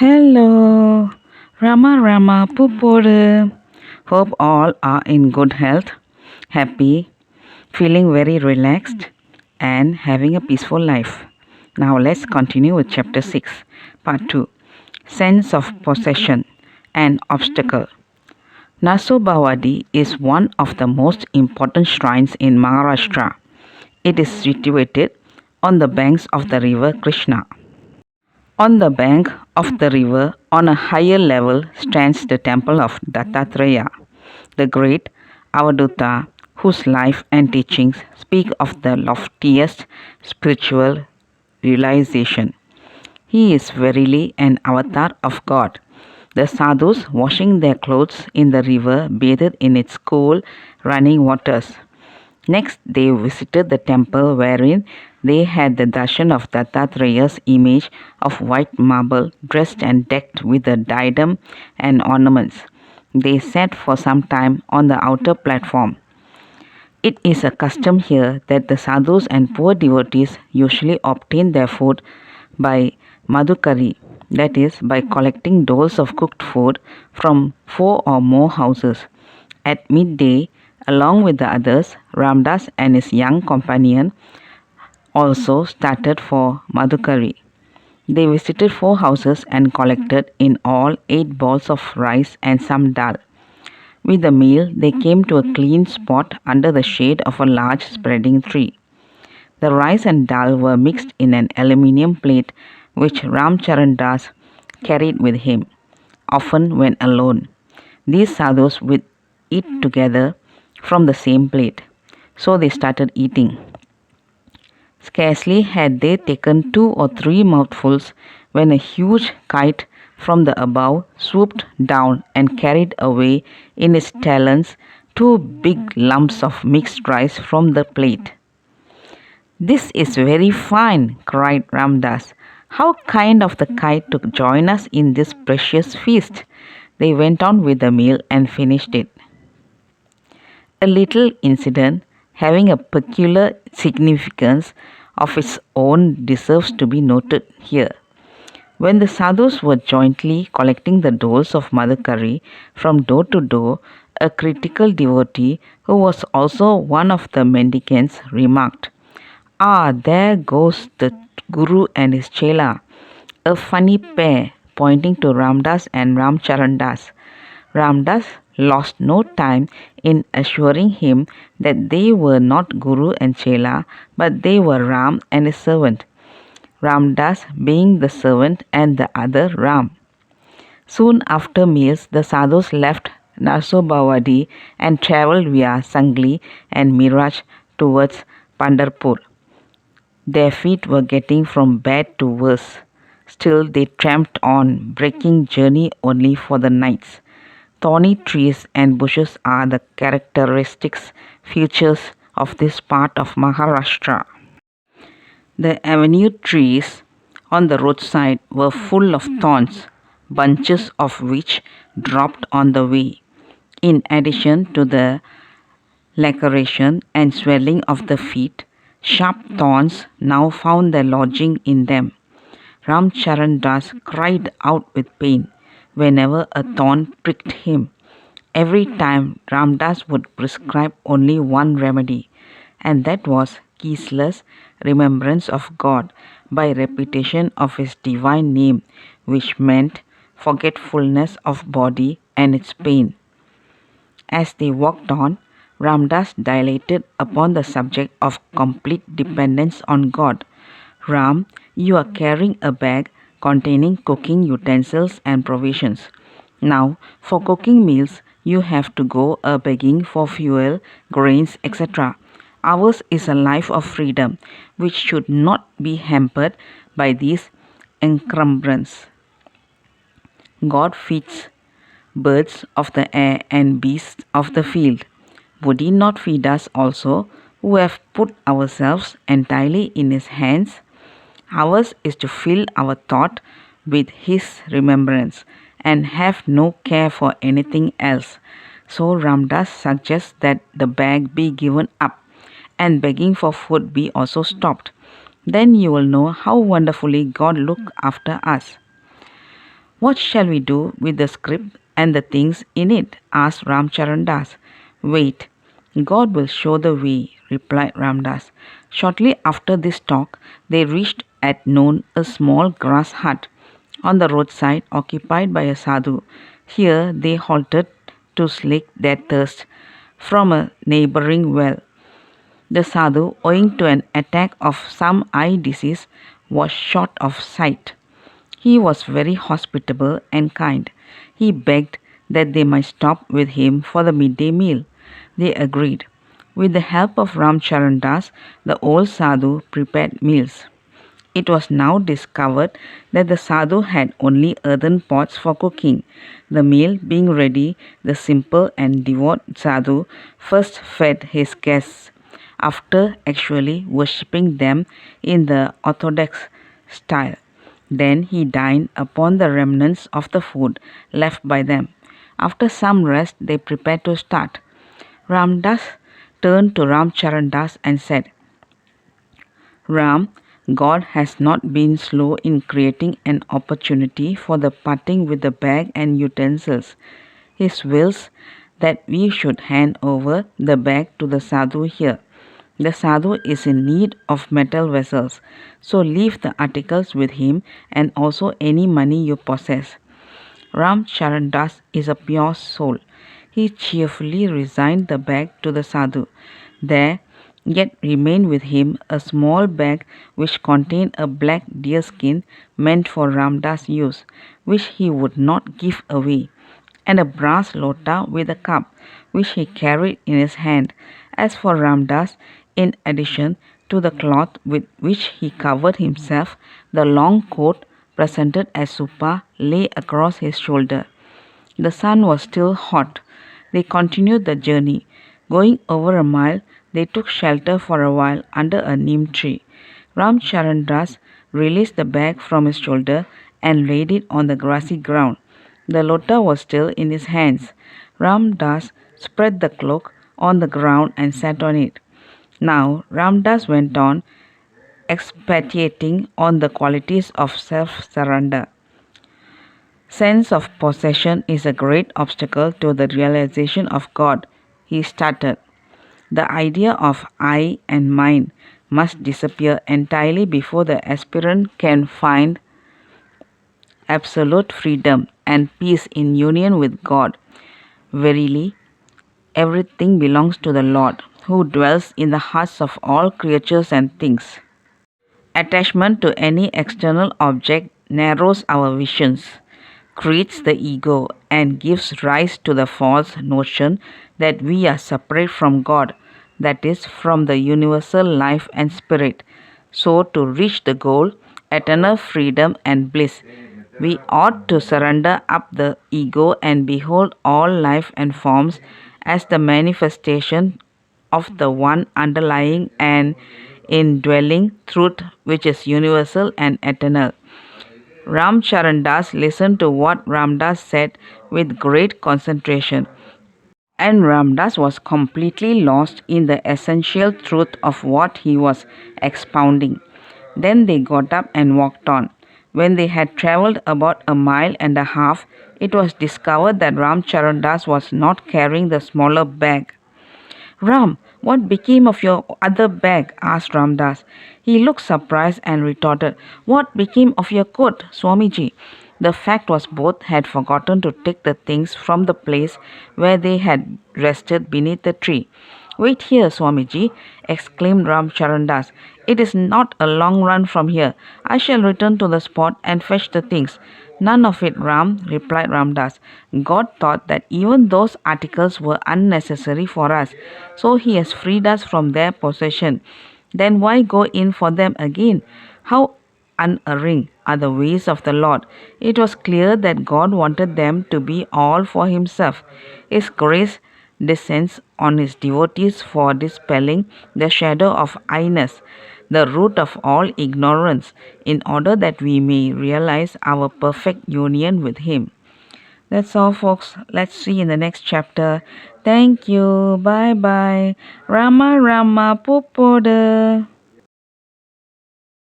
Hello, Rama Puporu. Hope all are in good health, happy, feeling very relaxed, and having a peaceful life. Now let's continue with chapter 6, part 2, Sense of Possession and Obstacle. Narsobawadi is one of the most important shrines in Maharashtra. It is situated on the banks of the river Krishna. On the bank of the river, on a higher level, stands the temple of Dattatreya, the great Avaduta, whose life and teachings speak of the loftiest spiritual realization. He is verily an avatar of God. The sadhus, washing their clothes in the river, bathed in its cool, running waters. Next, they visited the temple wherein they had the darshan of Dattatreya's image of white marble, dressed and decked with a diadem and ornaments. They sat for some time on the outer platform. It is a custom here that the sadhus and poor devotees usually obtain their food by madhukari, that is, by collecting doles of cooked food from 4 or more houses. At midday, along with the others, Ramdas and his young companion also started for Madhukari. They visited 4 houses and collected in all 8 balls of rice and some dal. With the meal, they came to a clean spot under the shade of a large spreading tree. The rice and dal were mixed in an aluminium plate which Ramcharandas carried with him, often when alone. These sadhus would eat together from the same plate. So they started eating. Scarcely had they taken 2 or 3 mouthfuls when a huge kite from the above swooped down and carried away in its talons 2 big lumps of mixed rice from the plate. "This is very fine," cried Ramdas. "How kind of the kite to join us in this precious feast." They went on with the meal and finished it. A little incident having a peculiar significance of its own deserves to be noted here. When the sadhus were jointly collecting the doles of Madhukari from door to door, a critical devotee, who was also one of the mendicants, remarked, "Ah, there goes the Guru and his chela, a funny pair," pointing to Ramdas and Ramcharandas. Ramdas lost no time in assuring him that they were not Guru and Chela, but they were Ram and his servant, Ramdas being the servant and the other Ram. Soon after meals, the sadhus left Narsobawadi and travelled via Sangli and Miraj towards Pandarpur. Their feet were getting from bad to worse. Still they tramped on, breaking journey only for the nights. Thorny trees and bushes are the characteristics features of this part of Maharashtra. The avenue trees on the roadside were full of thorns, bunches of which dropped on the way. In addition to the laceration and swelling of the feet, sharp thorns now found their lodging in them. Ramcharandas cried out with pain whenever a thorn pricked him. Every time Ramdas would prescribe only one remedy, and that was ceaseless remembrance of God by repetition of his divine name, which meant forgetfulness of body and its pain. As they walked on, Ramdas dilated upon the subject of complete dependence on God. "Ram, you are carrying a bag containing cooking utensils and provisions. Now, for cooking meals, you have to go begging for fuel, grains, etc. Ours is a life of freedom, which should not be hampered by these encumbrances. God feeds birds of the air and beasts of the field. Would he not feed us also, who have put ourselves entirely in his hands? Ours is to fill our thought with his remembrance and have no care for anything else." So Ramdas suggests that the bag be given up and begging for food be also stopped. Then you will know how wonderfully God looked after us. What shall we do with the script and the things in it? Asked Ramcharandas. Wait, God will show the way, replied Ramdas. Shortly after this talk, they reached at noon a small grass hut on the roadside occupied by a sadhu. Here they halted to slake their thirst from a neighboring well. The sadhu, owing to an attack of some eye disease, was short of sight. He was very hospitable and kind. He begged that they might stop with him for the midday meal. They agreed. With the help of Ramcharan Das, the old sadhu prepared meals. It was now discovered that the sadhu had only earthen pots for cooking. The meal being ready, the simple and devout sadhu first fed his guests, after actually worshipping them in the orthodox style. Then he dined upon the remnants of the food left by them. After some rest, they prepared to start. Ramdas turned to Ramcharan Das and said, Ram, God has not been slow in creating an opportunity for the parting with the bag and utensils. He wills that we should hand over the bag to the sadhu here. The sadhu is in need of metal vessels, so leave the articles with him and also any money you possess. Ram Charan Das is a pure soul. He cheerfully resigned the bag to the sadhu. There yet remained with him a small bag which contained a black deer skin meant for Ramdas' use, which he would not give away, and a brass lota with a cup, which he carried in his hand. As for Ramdas, in addition to the cloth with which he covered himself, the long coat presented as supa lay across his shoulder. The sun was still hot. They continued the journey. Going over a mile, they took shelter for a while under a neem tree. Ram Charan Das released the bag from his shoulder and laid it on the grassy ground. The lota was still in his hands. Ram Das spread the cloak on the ground and sat on it. Now Ramdas went on expatiating on the qualities of self-surrender. Sense of possession is a great obstacle to the realization of God, he started. The idea of I and mine must disappear entirely before the aspirant can find absolute freedom and peace in union with God. Verily, everything belongs to the Lord, who dwells in the hearts of all creatures and things. Attachment to any external object narrows our visions, creates the ego, and gives rise to the false notion that we are separate from God, that is, from the universal life and spirit. So, to reach the goal, eternal freedom and bliss, we ought to surrender up the ego and behold all life and forms as the manifestation of the one underlying and indwelling truth which is universal and eternal. Ram Charan Das listened to what Ramdas said with great concentration, and Ramdas was completely lost in the essential truth of what he was expounding. Then they got up and walked on. When they had travelled about a mile and a half, it was discovered that Ram Charan Das was not carrying the smaller bag. Ram, what became of your other bag? Asked Ramdas. He looked surprised and retorted, What became of your coat, Swamiji? The fact was both had forgotten to take the things from the place where they had rested beneath the tree. Wait here, Swamiji, exclaimed Ram Charan Das. It is not a long run from here. I shall return to the spot and fetch the things. None of it, Ram, replied Ramdas. God thought that even those articles were unnecessary for us, so he has freed us from their possession. Then why go in for them again? How unerring are the ways of the Lord. It was clear that God wanted them to be all for himself. His grace descends on his devotees for dispelling the shadow of I-ness, the root of all ignorance, in order that we may realize our perfect union with him. That's all, folks. Let's see in the next chapter. Thank you. Bye bye. Rama Rama Pupoda.